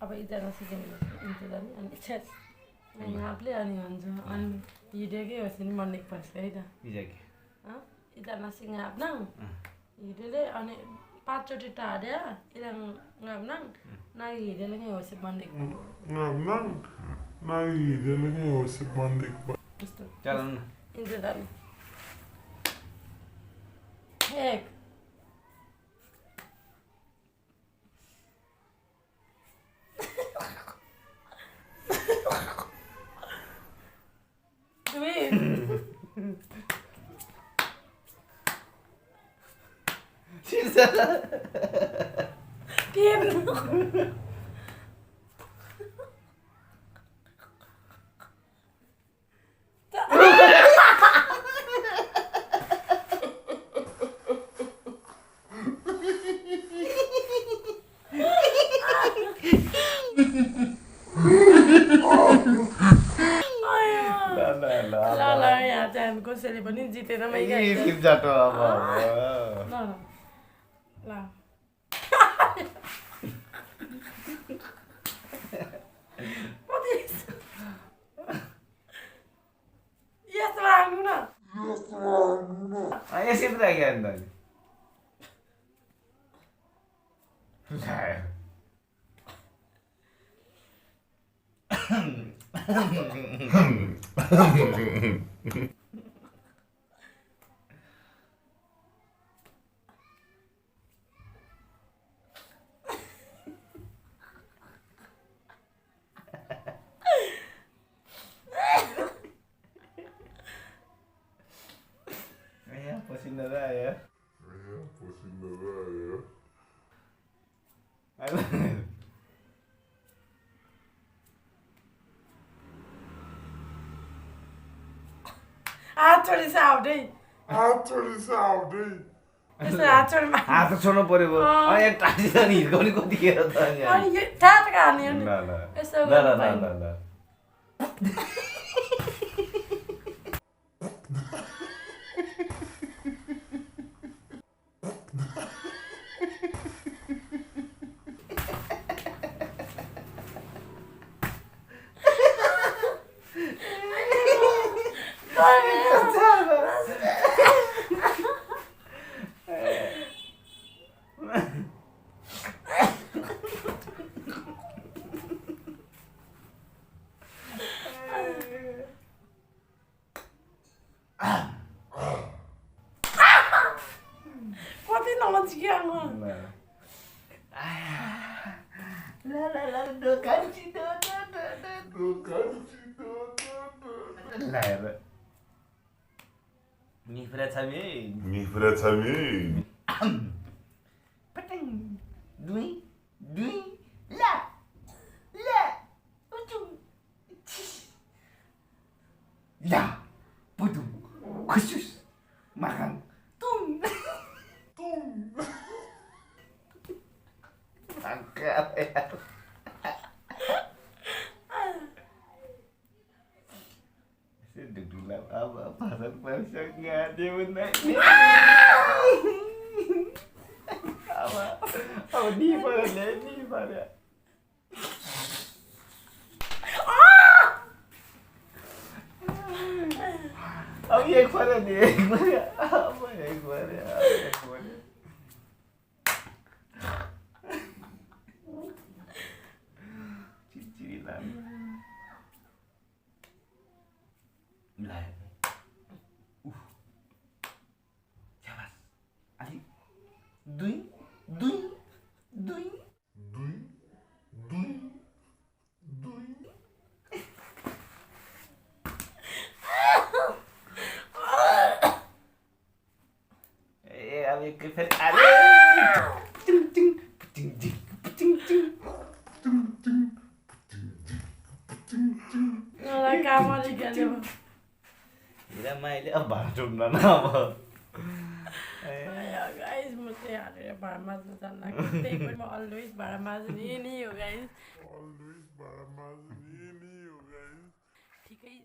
अब एकजना सिक्किम इन्टरभ्यू अनि छेस यहाँले अनि हुन्छ अनि हिँडेकै होस् नि मन पर्छ है त एकजनासँग आफ्ना हिँडेले अनि 5 चोटि टाढ्या इराङ आफ्ना ना हिँडेले नै होस् मन आफ्ना ना हिँडेले नै होस् मन त्यस्तो चलन इन्टरभ्यू एक यहाँ चाहिँ कसैले पनि जितेर ल यस्तो राख्नु न यसरी पो राख्यो अन्त पसिना आयो हात छोडेछ आउँदै हात छोड्नु पर्यो यहाँ टाढी त नि हिर्काउने कतिखेर त अनि ठ्याटका हाल्ने यसो कति नजिक Nifra Tami. Patang. Dui. La. Utung. La. Putung. Khusus. Makan. Tung. Angkat ya. Duduk apa pasal pasangnya dia benar ni. Apa ni pada. Apa yang pada ni? Apa yang pada? Cicilan. Mulai. Jawas. Ali. Dui. Abi kefet ali. कामले गेल्यो इरा माइले अब भाडा टुक्न नआब guys म चाहिँ हालेर भाडा माझ्न जान्न त्यही पनि म अलवेज भाडा माझ्ने नि हो गाइस ठिकै